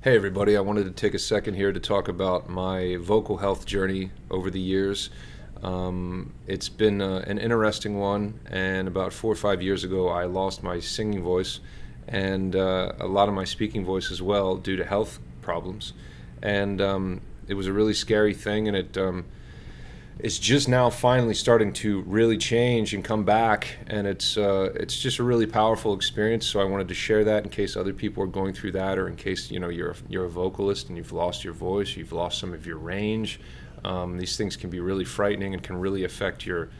Hey, everybody. I wanted to take a second here to talk about my vocal health journey over the years. It's been an interesting one, and about 4 or 5 years ago, I lost my singing voice and a lot of my speaking voice as well due to health problems. And it was a really scary thing, and it's just now finally starting to really change and come back, and it's just a really powerful experience. So I wanted to share that in case other people are going through that, or in case you're a vocalist and you've lost your voice, you've lost some of your range. These things can be really frightening and can really affect your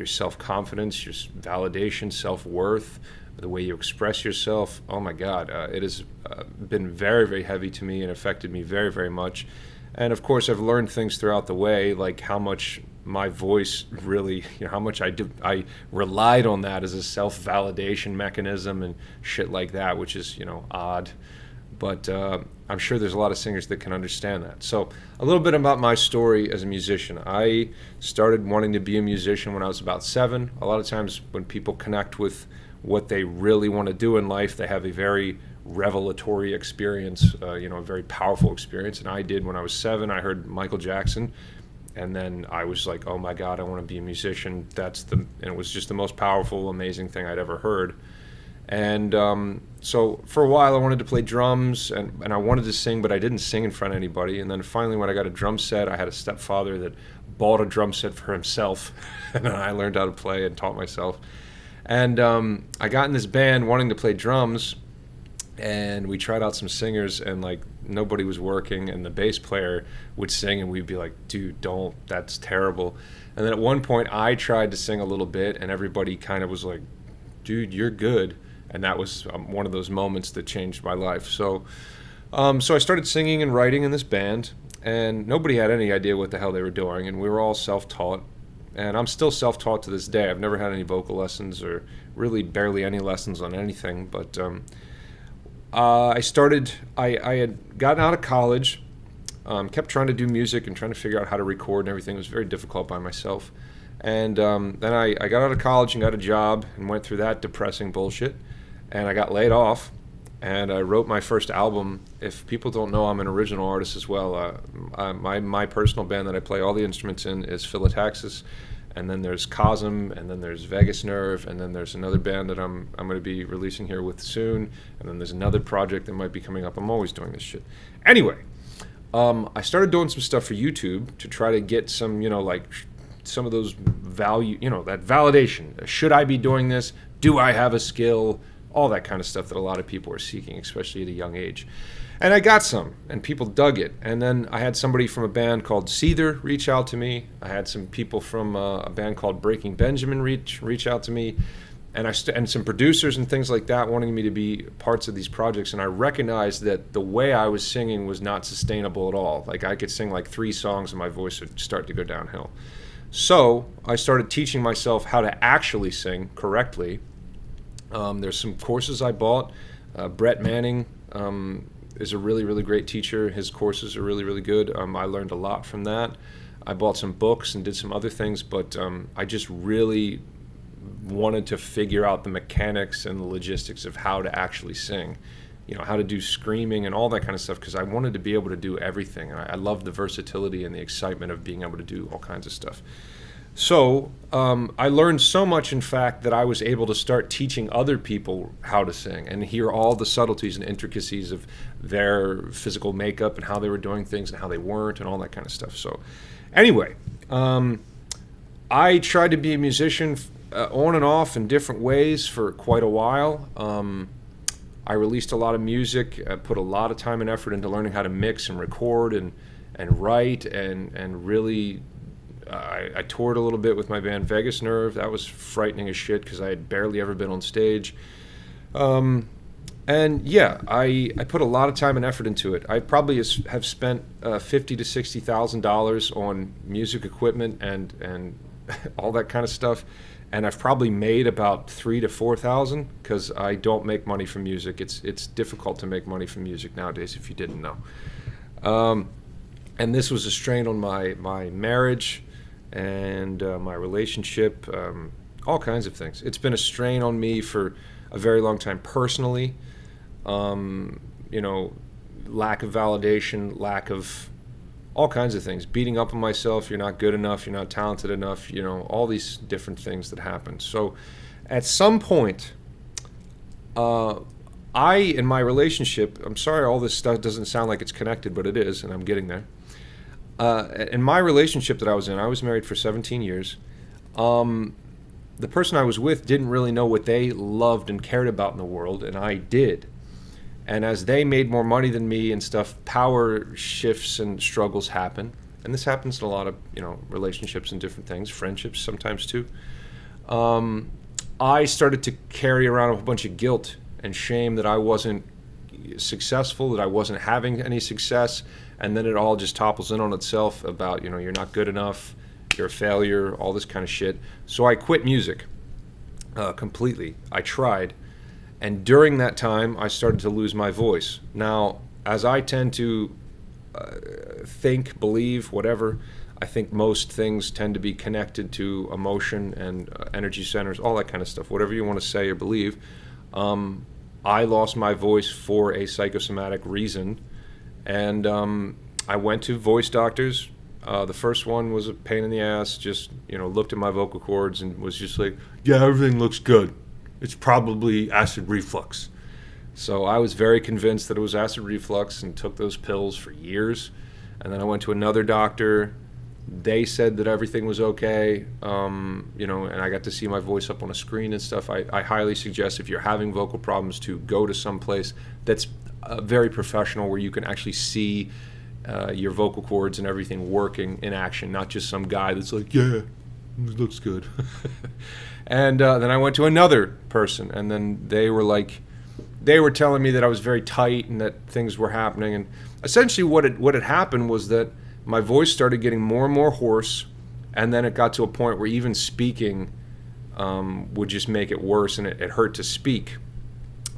self confidence, your validation, self worth, the way you express yourself. Oh my God, it has been very, very heavy to me and affected me very, very much. And of course, I've learned things throughout the way, like how much my voice really, how much I relied on that as a self-validation mechanism and shit like that, which is, odd. But I'm sure there's a lot of singers that can understand that. So a little bit about my story as a musician. I started wanting to be a musician when I was about 7. A lot of times when people connect with what they really want to do in life, they have a very revelatory experience, a very powerful experience. And I did when I was 7. I heard Michael Jackson, and then I was like, oh my God, I want to be a musician. And it was just the most powerful, amazing thing I'd ever heard. And so for a while I wanted to play drums, and I wanted to sing, but I didn't sing in front of anybody. And then finally when I got a drum set, I had a stepfather that bought a drum set for himself, and then I learned how to play and taught myself. And I got in this band wanting to play drums, and we tried out some singers, and like nobody was working, and the bass player would sing and we'd be like, dude, don't, that's terrible. And then at one point I tried to sing a little bit, and everybody kind of was like, dude, you're good. And that was one of those moments that changed my life. So I started singing and writing in this band, and nobody had any idea what the hell they were doing, and we were all self-taught. And I'm still self-taught to this day. I've never had any vocal lessons, or really barely any lessons on anything. But I had gotten out of college, kept trying to do music and trying to figure out how to record and everything. It was very difficult by myself. And then I got out of college and got a job and went through that depressing bullshit. And I got laid off, and I wrote my first album. If people don't know, I'm an original artist as well. My personal band that I play all the instruments in is Philataxis, and then there's Cosm, and then there's Vagus Nerve, and then there's another band that I'm going to be releasing here with soon, and then there's another project that might be coming up. I'm always doing this shit. Anyway, I started doing some stuff for YouTube to try to get some, some of those value, that validation. Should I be doing this? Do I have a skill? All that kind of stuff that a lot of people are seeking, especially at a young age. And I got some, and people dug it. And then I had somebody from a band called Seether reach out to me. I had some people from a band called Breaking Benjamin reach out to me, and and some producers and things like that wanting me to be parts of these projects. And I recognized that the way I was singing was not sustainable at all. Like I could sing like 3 songs and my voice would start to go downhill. So I started teaching myself how to actually sing correctly. There's some courses I bought. Brett Manning is a really, really great teacher. His courses are really, really good. I learned a lot from that. I bought some books and did some other things, but I just really wanted to figure out the mechanics and the logistics of how to actually sing, how to do screaming and all that kind of stuff, because I wanted to be able to do everything. And I love the versatility and the excitement of being able to do all kinds of stuff. So I learned so much, in fact, that I was able to start teaching other people how to sing and hear all the subtleties and intricacies of their physical makeup and how they were doing things and how they weren't and all that kind of stuff. So anyway, I tried to be a musician on and off in different ways for quite a while. I released a lot of music, put a lot of time and effort into learning how to mix and record and write and really... I toured a little bit with my band Vagus Nerve. That was frightening as shit because I had barely ever been on stage. And yeah, I put a lot of time and effort into it. I probably have spent $50,000 to $60,000 on music equipment and all that kind of stuff. And I've probably made about $3,000 to $4,000 because I don't make money from music. It's difficult to make money from music nowadays if you didn't know. And this was a strain on my marriage and my relationship, all kinds of things. It's been a strain on me for a very long time personally. lack of validation, lack of all kinds of things, beating up on myself. You're not good enough, you're not talented enough, all these different things that happen. So at some point, in my relationship, I'm sorry all this stuff doesn't sound like it's connected, but it is, and I'm getting there. In my relationship that I was married for 17 years. The person I was with didn't really know what they loved and cared about in the world, and I did. And as they made more money than me and stuff, power shifts and struggles happen. And this happens in a lot of, relationships and different things, friendships sometimes too. I started to carry around a whole bunch of guilt and shame that I wasn't successful, that I wasn't having any success, and then it all just topples in on itself about, you're not good enough, you're a failure, all this kind of shit. So I quit music completely. I tried. And during that time, I started to lose my voice. Now, as I tend to think, believe, whatever, I think most things tend to be connected to emotion and energy centers, all that kind of stuff, whatever you want to say or believe. I lost my voice for a psychosomatic reason, and I went to voice doctors. The first one was a pain in the ass, just, looked at my vocal cords and was just like, yeah, everything looks good. It's probably acid reflux. So I was very convinced that it was acid reflux and took those pills for years. And then I went to another doctor. They said that everything was okay, and I got to see my voice up on a screen and stuff. I highly suggest if you're having vocal problems to go to some place that's very professional where you can actually see your vocal cords and everything working in action, not just some guy that's like, yeah, it looks good. And then I went to another person, and then they were telling me that I was very tight and that things were happening. And essentially what had happened was that my voice started getting more and more hoarse, and then it got to a point where even speaking would just make it worse, and it hurt to speak,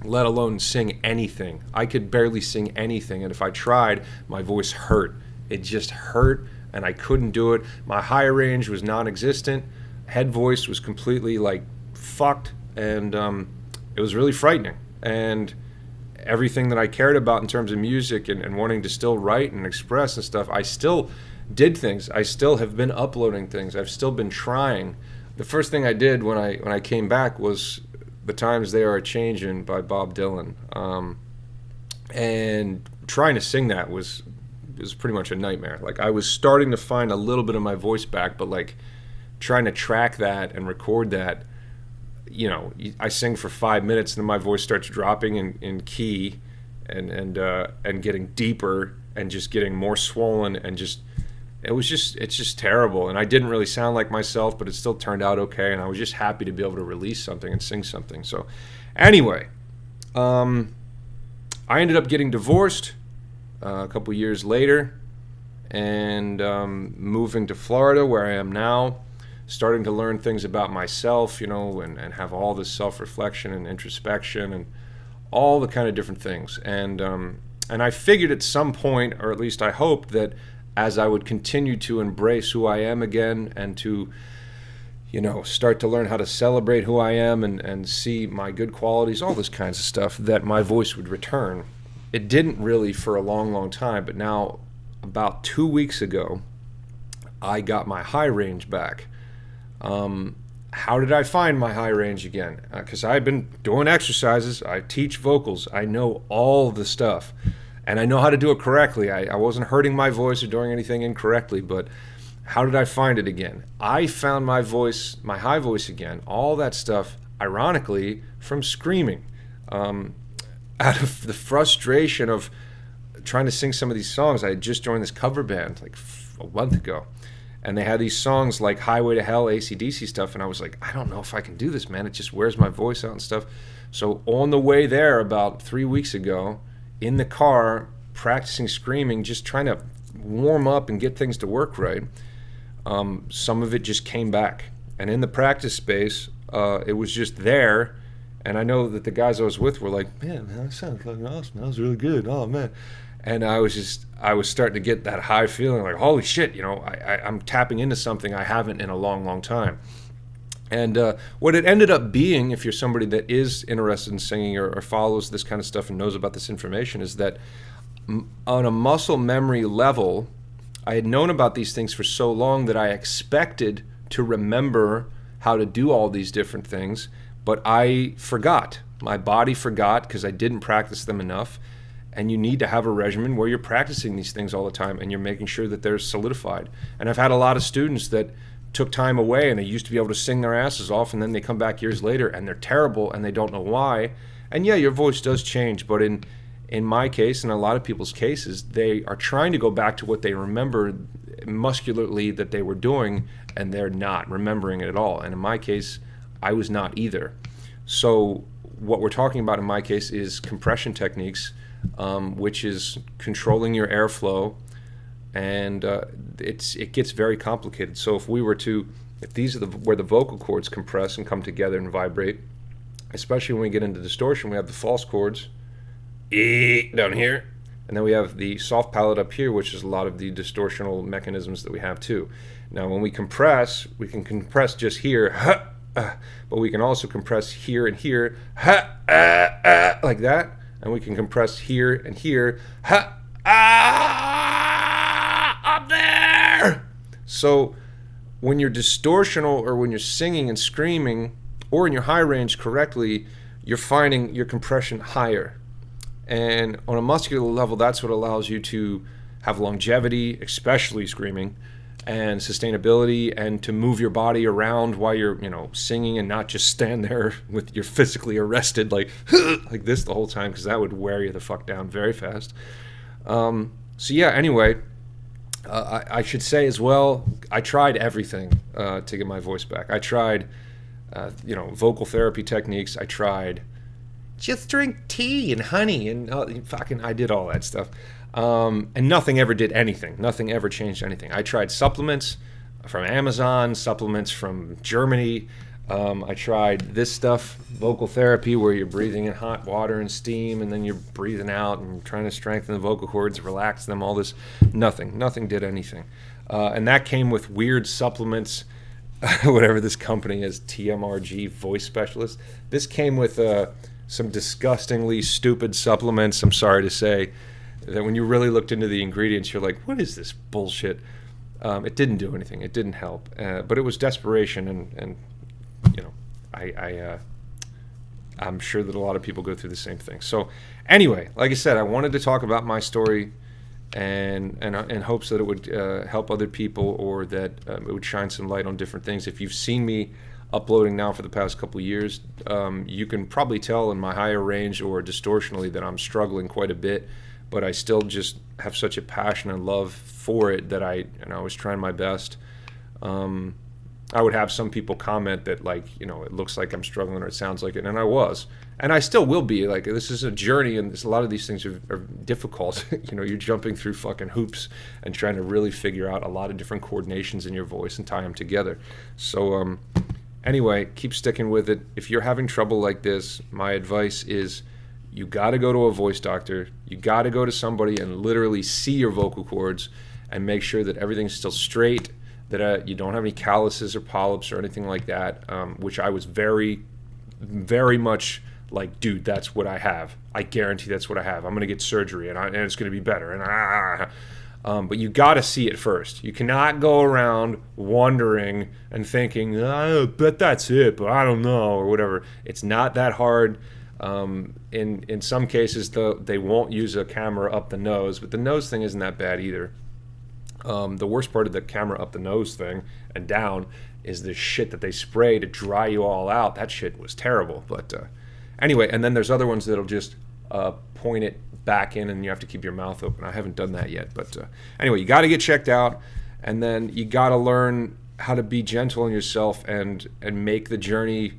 let alone sing anything. I could barely sing anything, and if I tried, my voice hurt. It just hurt, and I couldn't do it. My high range was non-existent. Head voice was completely fucked, and it was really frightening. And everything that I cared about in terms of music and wanting to still write and express and stuff, I still did things. I still have been uploading things. I've still been trying. The first thing I did when I came back was The Times They Are A-Changin' by Bob Dylan. And trying to sing that was pretty much a nightmare. I was starting to find a little bit of my voice back, but trying to track that and record that, I sing for 5 minutes and then my voice starts dropping in key and getting deeper and just getting more swollen, and it's just terrible. And I didn't really sound like myself, but it still turned out okay, and I was just happy to be able to release something and sing something. So anyway, I ended up getting divorced a couple years later and moving to Florida, where I am now, starting to learn things about myself, and have all this self-reflection and introspection and all the kind of different things. And I figured at some point, or at least I hoped, that as I would continue to embrace who I am again and to, start to learn how to celebrate who I am and see my good qualities, all this kinds of stuff, that my voice would return. It didn't really for a long, long time, but now about 2 weeks ago, I got my high range back. How did I find my high range again? Because I've been doing exercises. I teach vocals. I know all the stuff. And I know how to do it correctly. I wasn't hurting my voice or doing anything incorrectly, but how did I find it again? I found my voice, my high voice again, all that stuff, ironically, from screaming. Out of the frustration of trying to sing some of these songs. I had just joined this cover band a month ago. And they had these songs like Highway to Hell, AC/DC stuff, and I was like, I don't know if I can do this, man. It just wears my voice out and stuff. So on the way there about 3 weeks ago, in the car, practicing screaming, just trying to warm up and get things to work right, some of it just came back. And in the practice space, it was just there. And I know that the guys I was with were like, man, that sounds fucking awesome. That was really good. Oh, man. And I was starting to get that high feeling like, holy shit, I'm tapping into something I haven't in a long, long time. And what it ended up being, if you're somebody that is interested in singing or follows this kind of stuff and knows about this information, is that On a muscle memory level, I had known about these things for so long that I expected to remember how to do all these different things, but I forgot. My body forgot because I didn't practice them enough. And you need to have a regimen where you're practicing these things all the time and you're making sure that they're solidified. And I've had a lot of students that took time away and they used to be able to sing their asses off, and then they come back years later and they're terrible and they don't know why. And yeah, your voice does change, but in my case and a lot of people's cases, they are trying to go back to what they remember muscularly that they were doing, and they're not remembering it at all. And in my case, I was not either. So what we're talking about in my case is compression techniques, which is controlling your airflow, and it gets very complicated. So if these are where the vocal cords compress and come together and vibrate, especially when we get into distortion, we have the false cords down here, and then we have the soft palate up here, which is a lot of the distortional mechanisms that we have too. Now, when we can compress just here, but we can also compress here and here, like that. And we can compress here and here, up there. So when you're distortional, or when you're singing and screaming, or in your high range correctly, you're finding your compression higher. And on a muscular level, that's what allows you to have longevity, especially screaming, and sustainability, and to move your body around while you're, singing, and not just stand there with you're physically arrested like this the whole time, because that would wear you the fuck down very fast. So yeah, anyway, I should say as well, I tried everything to get my voice back. I tried, vocal therapy techniques. I tried just drink tea and honey, and I did all that stuff. And nothing ever did anything. Nothing ever changed anything. I tried supplements from Amazon, supplements from Germany. I tried this stuff, vocal therapy, where you're breathing in hot water and steam, and then you're breathing out and trying to strengthen the vocal cords, relax them, all this. Nothing did anything. And that came with weird supplements, whatever this company is, TMRG Voice Specialist. This came with some disgustingly stupid supplements, I'm sorry to say, that when you really looked into the ingredients, you're like, what is this bullshit? It didn't do anything. It didn't help. But it was desperation, and I'm sure that a lot of people go through the same thing. So anyway, like I said, I wanted to talk about my story, and in hopes that it would help other people, or that it would shine some light on different things. If you've seen me uploading now for the past couple of years, you can probably tell in my higher range or distortionally that I'm struggling quite a bit. But I still just have such a passion and love for it that I was trying my best. I would have some people comment that, it looks like I'm struggling, or it sounds like it, and I was. And I still will be. This is a journey, and a lot of these things are difficult. You're jumping through fucking hoops and trying to really figure out a lot of different coordinations in your voice and tie them together. So anyway, keep sticking with it. If you're having trouble like this, my advice is, you got to go to a voice doctor. You got to go to somebody and literally see your vocal cords and make sure that everything's still straight, that you don't have any calluses or polyps or anything like that, which I was very, very much like, dude, that's what I have. I guarantee that's what I have. I'm going to get surgery, and it's going to be better. But you got to see it first. You cannot go around wondering and thinking, I bet that's it, but I don't know, or whatever. It's not that hard. In some cases, they won't use a camera up the nose, but the nose thing isn't that bad either. The worst part of the camera up the nose thing and down is the shit that they spray to dry you all out. That shit was terrible. But anyway, and then there's other ones that'll just point it back in, and you have to keep your mouth open. I haven't done that yet, but anyway, you got to get checked out, and then you got to learn how to be gentle on yourself and make the journey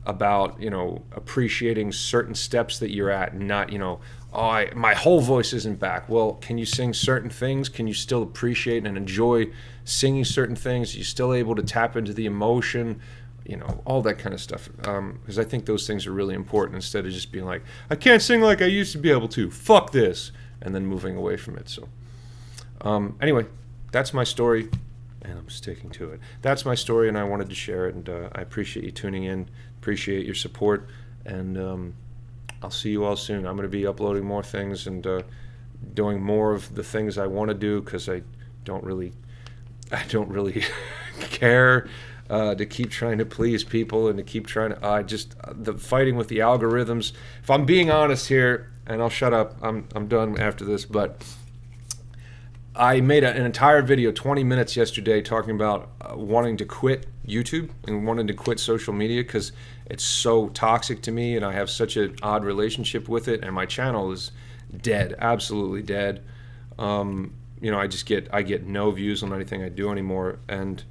about appreciating certain steps that you're at, and not my whole voice isn't back. Well, can you sing certain things? Can you still appreciate and enjoy singing certain things? Are you still able to tap into the emotion? All that kind of stuff, because I think those things are really important, instead of just being like, I can't sing like I used to be able to, fuck this, and then moving away from it. So anyway, that's my story, and I'm sticking to it. That's my story, and I wanted to share it, and I appreciate you tuning in, appreciate your support, and I'll see you all soon. I'm going to be uploading more things and doing more of the things I want to do because I don't really care to keep trying to please people and to keep trying to. The fighting with the algorithms. If I'm being honest here, and I'll shut up. I'm done after this, but I made an entire video, 20 minutes yesterday, talking about wanting to quit YouTube and wanting to quit social media because it's so toxic to me and I have such an odd relationship with it, and my channel is dead, absolutely dead. I get no views on anything I do anymore, and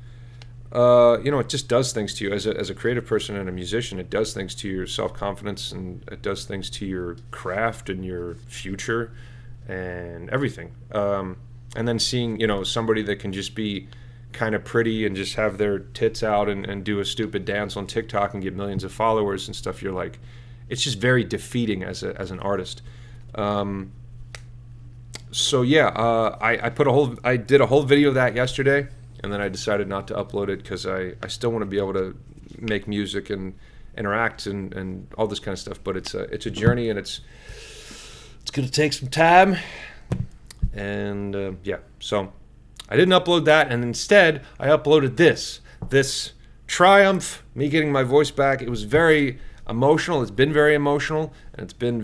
it just does things to you as a creative person and a musician. It does things to your self-confidence, and it does things to your craft and your future and everything. And then seeing, somebody that can just be kind of pretty and just have their tits out and do a stupid dance on TikTok and get millions of followers and stuff, you're like, it's just very defeating as an artist. I did a whole video of that yesterday, and then I decided not to upload it because I still want to be able to make music and interact and all this kind of stuff. But it's a journey, and it's going to take some time. And so I didn't upload that, and instead I uploaded this triumph, me getting my voice back. It was very emotional. It's been very emotional, and it's been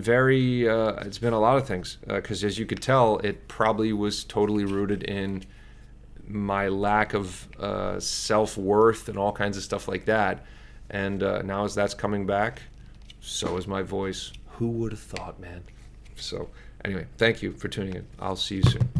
a lot of things, because as you could tell, it probably was totally rooted in my lack of self-worth and all kinds of stuff like that. And now as that's coming back, so is my voice. Who would have thought, man? So anyway, thank you for tuning in. I'll see you soon.